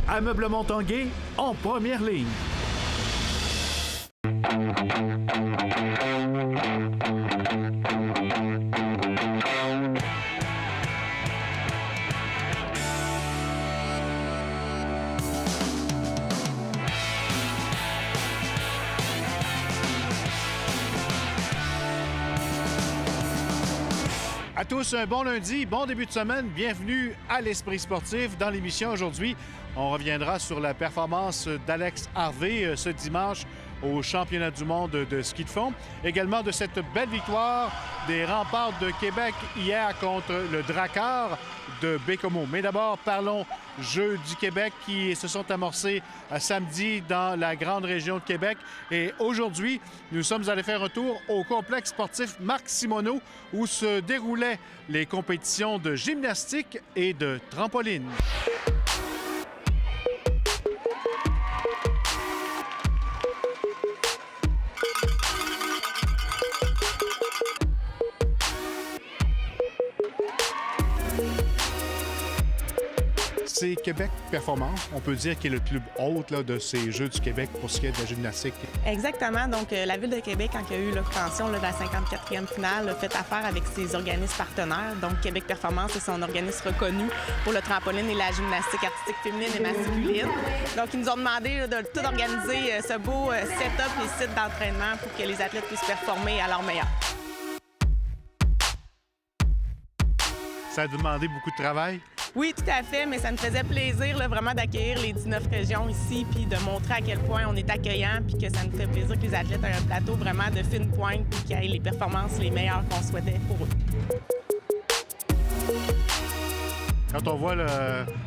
Ameublement Tanguay en première ligne. À tous, un bon lundi, bon début de semaine. Bienvenue à l'Esprit sportif. Dans l'émission aujourd'hui, on reviendra sur la performance d'Alex Harvey ce dimanche au championnat du monde de ski de fond. Également de cette belle victoire des Remparts de Québec hier contre le Drakkar de Baie-Comeau. Mais d'abord, parlons Jeux du Québec qui se sont amorcés samedi dans la grande région de Québec. Et aujourd'hui, nous sommes allés faire un tour au complexe sportif Marc-Simoneau où se déroulaient les compétitions de gymnastique et de trampoline. C'est Québec Performance, on peut dire, qui est le plus haut là, de ces Jeux du Québec pour ce qui est de la gymnastique. Exactement. Donc, la Ville de Québec, quand il y a eu l'obtention de la 54e finale, a fait affaire avec ses organismes partenaires. Donc, Québec Performance, c'est son organisme reconnu pour le trampoline et la gymnastique artistique féminine et masculine. Donc, ils nous ont demandé là, de tout organiser ce beau setup et site d'entraînement pour que les athlètes puissent performer à leur meilleur. Ça a demandé beaucoup de travail? Oui, tout à fait, mais ça me faisait plaisir là, vraiment d'accueillir les 19 régions ici puis de montrer à quel point on est accueillant puis que ça nous fait plaisir que les athlètes aient un plateau vraiment de fine pointe puis qu'ils aient les performances les meilleures qu'on souhaitait pour eux. Quand on voit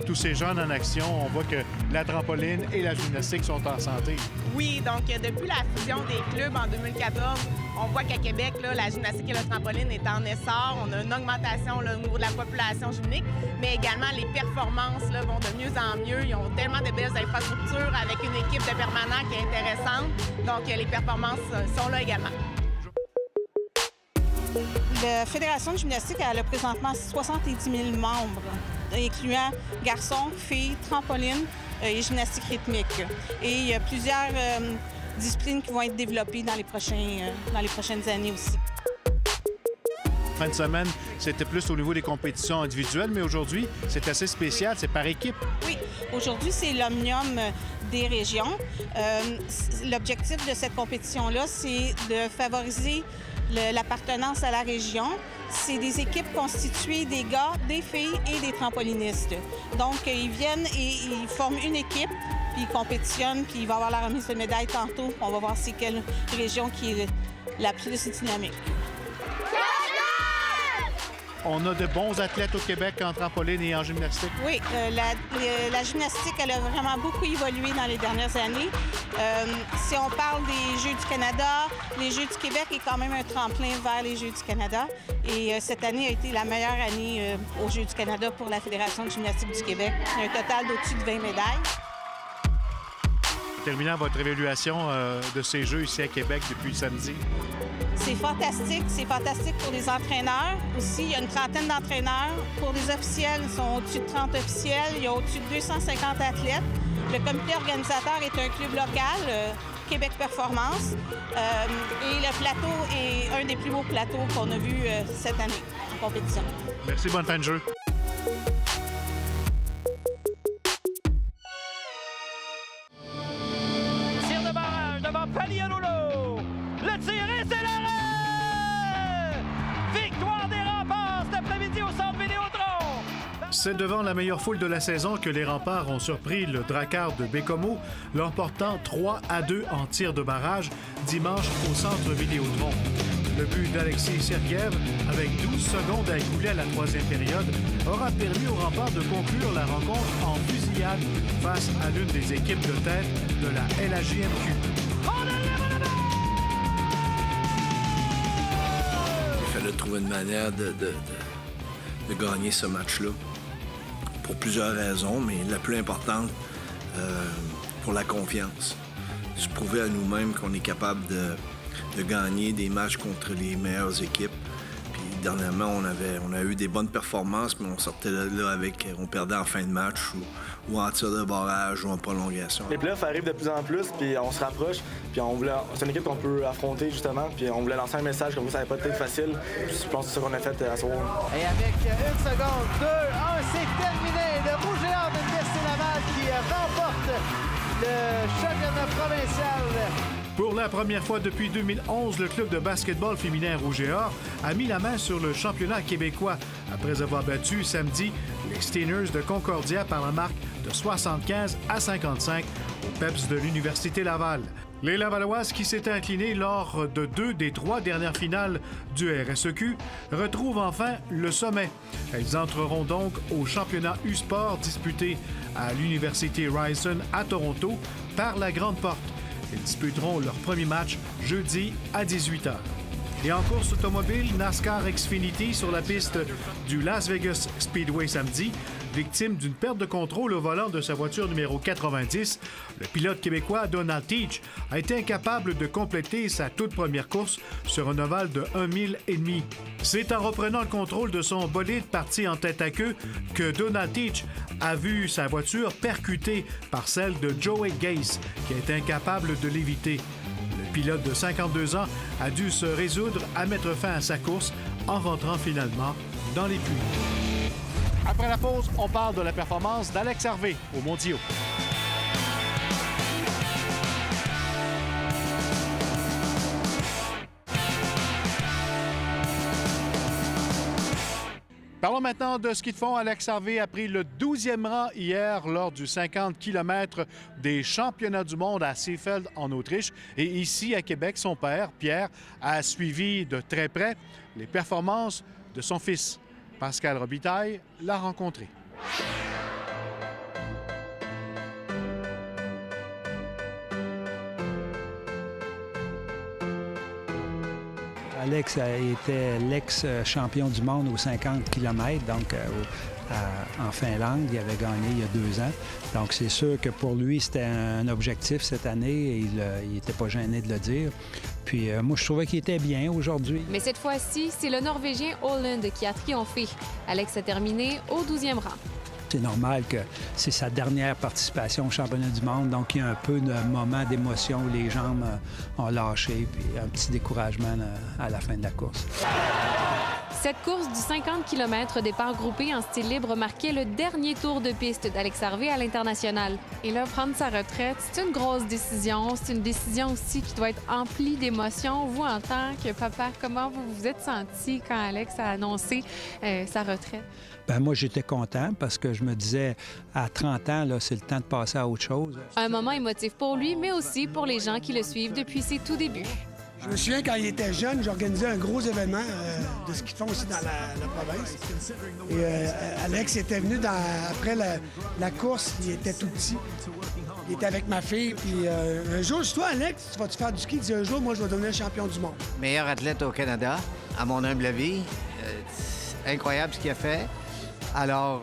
tous ces jeunes en action, on voit que la trampoline et la gymnastique sont en santé. Oui, donc depuis la fusion des clubs en 2014, on voit qu'à Québec, là, la gymnastique et le trampoline est en essor. On a une augmentation là, au niveau de la population gymnique, mais également les performances là, vont de mieux en mieux. Ils ont tellement de belles infrastructures avec une équipe de permanents qui est intéressante. Donc les performances sont là également. La Fédération de gymnastique elle a présentement 70 000 membres, incluant garçons, filles, trampoline et gymnastique rythmique. Et il y a plusieurs disciplines qui vont être développées dans les prochaines années aussi. Fin de semaine, c'était plus au niveau des compétitions individuelles, mais aujourd'hui, c'est assez spécial, c'est par équipe. Oui, aujourd'hui, c'est l'Omnium des régions. L'objectif de cette compétition-là, c'est de favoriser l'appartenance à la région. C'est des équipes constituées des gars, des filles et des trampolinistes. Donc, ils viennent et ils forment une équipe, puis ils compétitionnent, puis il va y avoir la remise de médailles tantôt. On va voir c'est quelle région qui est la plus dynamique. On a de bons athlètes au Québec en trampoline et en gymnastique. Oui, la gymnastique, elle a vraiment beaucoup évolué dans les dernières années. Si on parle des Jeux du Canada, les Jeux du Québec est quand même un tremplin vers les Jeux du Canada. Et cette année a été la meilleure année aux Jeux du Canada pour la Fédération de gymnastique du Québec. Il y a un total d'au-dessus de 20 médailles. Terminant votre évaluation de ces Jeux ici à Québec depuis samedi. C'est fantastique pour les entraîneurs. Aussi, il y a une trentaine d'entraîneurs. Pour les officiels, ils sont au-dessus de 30 officiels. Il y a au-dessus de 250 athlètes. Le comité organisateur est un club local, Québec Performance. Et le plateau est un des plus beaux plateaux qu'on a vu cette année en compétition. Merci, bonne fin de jeu. Tir de barrage devant Paliololo. Le tir et c'est l'arrêt! Victoire des Remparts cet après-midi au centre Vidéotron. C'est devant la meilleure foule de la saison que les Remparts ont surpris le Drakkar de Baie-Comeau, l'emportant 3-2 en tir de barrage dimanche au centre Vidéotron. Le but d'Alexis Serguev, avec 12 secondes à écouler à la troisième période, aura permis aux Remparts de conclure la rencontre en fusillade face à l'une des équipes de tête de la LHJMQ. Il fallait trouver une manière de gagner ce match-là pour plusieurs raisons, mais la plus importante, pour la confiance. Se prouver à nous-mêmes qu'on est capable de gagner des matchs contre les meilleures équipes. Puis Dernièrement, on a eu des bonnes performances, mais on sortait là on perdait en fin de match ou en tir de barrage ou en prolongation. Les playoffs arrivent de plus en plus, puis on se rapproche, puis c'est une équipe qu'on peut affronter justement, puis on voulait lancer un message comme ça n'allait pas être facile. Puis je pense que c'est ça qu'on a fait à ce moment. Et avec 1 seconde, 2, 1, c'est terminé. Le Rouge et Or d'Université Laval qui remporte le championnat provincial. Pour la première fois depuis 2011, le club de basketball féminin Rouge et Or a mis la main sur le championnat québécois après avoir battu samedi les Steiners de Concordia par la marque de 75-55 au PEPS de l'Université Laval. Les Lavalloises, qui s'étaient inclinées lors de 2 des 3 dernières finales du RSEQ, retrouvent enfin le sommet. Elles entreront donc au championnat U-Sport disputé à l'Université Ryerson à Toronto par la Grande Porte. Elles disputeront leur premier match jeudi à 18h. Et en course automobile, NASCAR Xfinity sur la piste du Las Vegas Speedway samedi. Victime d'une perte de contrôle au volant de sa voiture numéro 90, le pilote québécois Donald Teach a été incapable de compléter sa toute première course sur un ovale de 1,5 mile. C'est en reprenant le contrôle de son bolide parti en tête à queue que Donald Teach a vu sa voiture percutée par celle de Joey Gase, qui est incapable de l'éviter. Le pilote de 52 ans a dû se résoudre à mettre fin à sa course en rentrant finalement dans les puits. Après la pause, on parle de la performance d'Alex Harvey aux Mondiaux. Parlons maintenant de ski de fond. Alex Harvey a pris le 12e rang hier lors du 50 km des championnats du monde à Seefeld en Autriche. Et ici, à Québec, son père, Pierre, a suivi de très près les performances de son fils. Pascal Robitaille l'a rencontré. Alex était l'ex-champion du monde aux 50 km, donc en Finlande. Il avait gagné il y a 2 ans. Donc, c'est sûr que pour lui, c'était un objectif cette année et il n'était pas gêné de le dire. Puis moi, je trouvais qu'il était bien aujourd'hui. Mais cette fois-ci, c'est le Norvégien Holland qui a triomphé. Alex a terminé au 12e rang. C'est normal que c'est sa dernière participation au championnat du monde, donc il y a un peu de moment d'émotion où les jambes ont lâché, puis un petit découragement à la fin de la course. Cette course du 50 km départ groupé en style libre marquait le dernier tour de piste d'Alex Harvey à l'international. Et là, prendre sa retraite, c'est une grosse décision. C'est une décision aussi qui doit être emplie d'émotions. Vous, en tant que papa, comment vous vous êtes senti quand Alex a annoncé sa retraite? Bien, moi, j'étais content parce que je me disais, à 30 ans, là, c'est le temps de passer à autre chose. Un moment émotif pour lui, mais aussi pour les gens qui le suivent depuis ses tout débuts. Je me souviens, quand il était jeune, j'organisais un gros événement de ski de fond aussi dans la province. Et Alex était venu après la course, il était tout petit. Il était avec ma fille, puis un jour, je dis, toi, Alex, tu vas-tu faire du ski? Il dit, un jour, moi, je vais devenir champion du monde. Meilleur athlète au Canada, à mon humble avis. Incroyable ce qu'il a fait. Alors,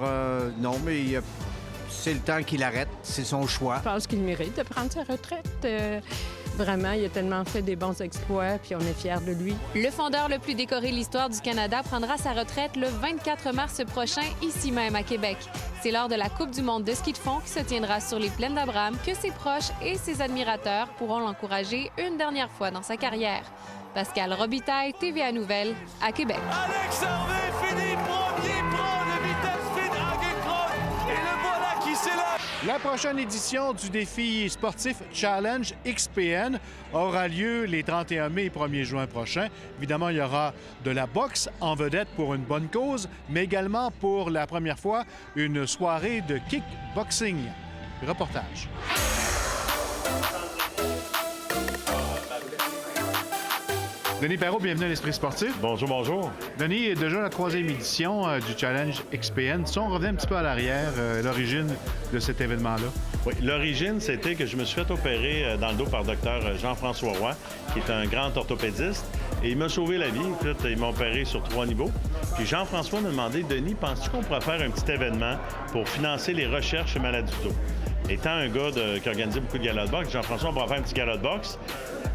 non, mais c'est le temps qu'il arrête, c'est son choix. Je pense qu'il mérite de prendre sa retraite. Vraiment, il a tellement fait des bons exploits, puis on est fiers de lui. Le fondeur le plus décoré de l'histoire du Canada prendra sa retraite le 24 mars prochain, ici même à Québec. C'est lors de la Coupe du monde de ski de fond qui se tiendra sur les plaines d'Abraham que ses proches et ses admirateurs pourront l'encourager une dernière fois dans sa carrière. Pascal Robitaille, TVA Nouvelles, à Québec. Alex Harvey finit premier pro de vitesse speed à Gagnon. Et le voilà qui s'élève. La prochaine édition du défi sportif Challenge XPN aura lieu les 31 mai et 1er juin prochains. Évidemment, il y aura de la boxe en vedette pour une bonne cause, mais également pour la première fois une soirée de kickboxing. Reportage. Denis Perrault, bienvenue à l'Esprit sportif. Bonjour, bonjour. Denis, déjà la 3e édition du Challenge XPN. Si on revient un petit peu à l'arrière, l'origine de cet événement-là? Oui, l'origine, c'était que je me suis fait opérer dans le dos par Dr Jean-François Roy, qui est un grand orthopédiste, et il m'a sauvé la vie. Puis, il m'a opéré sur 3 niveaux. Puis Jean-François m'a demandé, Denis, penses-tu qu'on pourrait faire un petit événement pour financer les recherches sur maladies du dos? étant un gars qui organisait beaucoup de galas de boxe, Jean-François, on va faire un petit gala de boxe.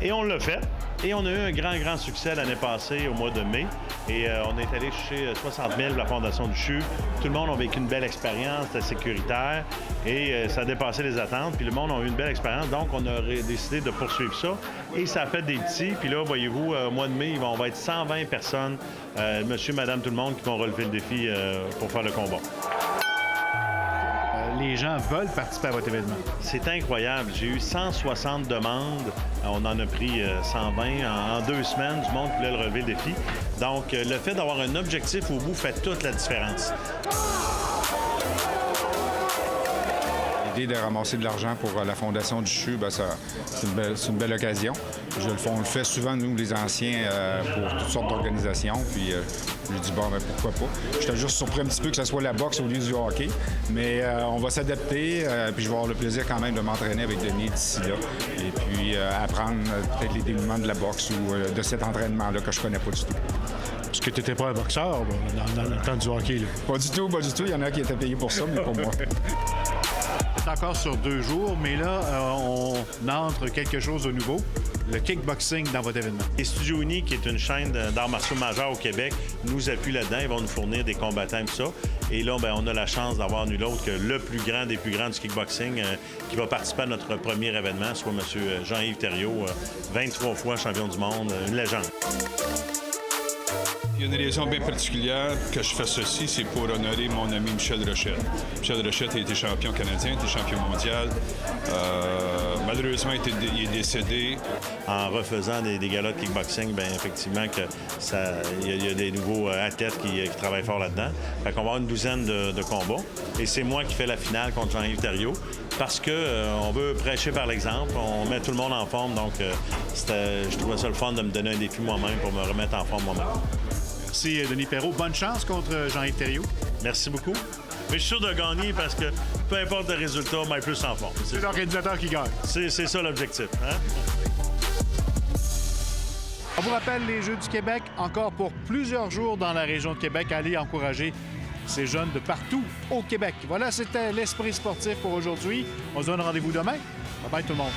Et on l'a fait. Et on a eu un grand succès l'année passée, au mois de mai. Et on est allé chercher 60 000 de la Fondation du CHU. Tout le monde a vécu une belle expérience, c'était sécuritaire. Et ça a dépassé les attentes. Puis le monde a eu une belle expérience. Donc, on a décidé de poursuivre ça. Et ça a fait des petits. Puis là, voyez-vous, au mois de mai, on va être 120 personnes, monsieur, madame, tout le monde, qui vont relever le défi pour faire le combat. Les gens veulent participer à votre événement. C'est incroyable. J'ai eu 160 demandes. On en a pris 120 en 2 semaines. Du monde qui voulait relever le défi. Donc, le fait d'avoir un objectif au bout fait toute la différence. De ramasser de l'argent pour la Fondation du CHU, c'est une belle occasion. On le fait souvent, nous, les anciens, pour toutes sortes d'organisations. Puis je lui dis, pourquoi pas. J'étais juste surpris un petit peu que ce soit la boxe au lieu du hockey. Mais on va s'adapter. Puis je vais avoir le plaisir quand même de m'entraîner avec Denis d'ici là. Et puis apprendre peut-être les dénouements de la boxe ou de cet entraînement-là que je connais pas du tout. Parce que tu n'étais pas un boxeur dans le temps du hockey, là. Pas du tout. Il y en a qui étaient payés pour ça, mais pas moi. C'est encore sur 2 jours, mais là, on entre quelque chose de nouveau, le kickboxing dans votre événement. Les Studios Unis, qui est une chaîne d'arts martiaux majeurs au Québec, nous appuient là-dedans. Ils vont nous fournir des combattants et tout ça. Et là, on a la chance d'avoir nul autre que le plus grand des plus grands du kickboxing qui va participer à notre premier événement, soit M. Jean-Yves Thériault, 23 fois champion du monde, une légende. Il y a une raison bien particulière que je fais ceci, c'est pour honorer mon ami Michel Rochette. Michel Rochette a été champion canadien, a été champion mondial. Malheureusement, il est décédé. En refaisant des galas de kickboxing, bien effectivement, il y a des nouveaux athlètes qui travaillent fort là-dedans. Fait qu'on va avoir une douzaine de combats. Et c'est moi qui fais la finale contre Jean-Yves Thériault parce qu'on veut prêcher par l'exemple. On met tout le monde en forme. Donc, je trouvais ça le fun de me donner un défi moi-même pour me remettre en forme moi-même. Merci, Denis Perreault. Bonne chance contre Jean-Yves Thériault. Merci beaucoup. Mais je suis sûr de gagner parce que peu importe le résultat, mais plus en forme. C'est l'organisateur qui gagne. C'est ça l'objectif. Hein? On vous rappelle les Jeux du Québec, encore pour plusieurs jours dans la région de Québec. Allez encourager ces jeunes de partout au Québec. Voilà, c'était l'Esprit sportif pour aujourd'hui. On se donne rendez-vous demain. Bye bye tout le monde.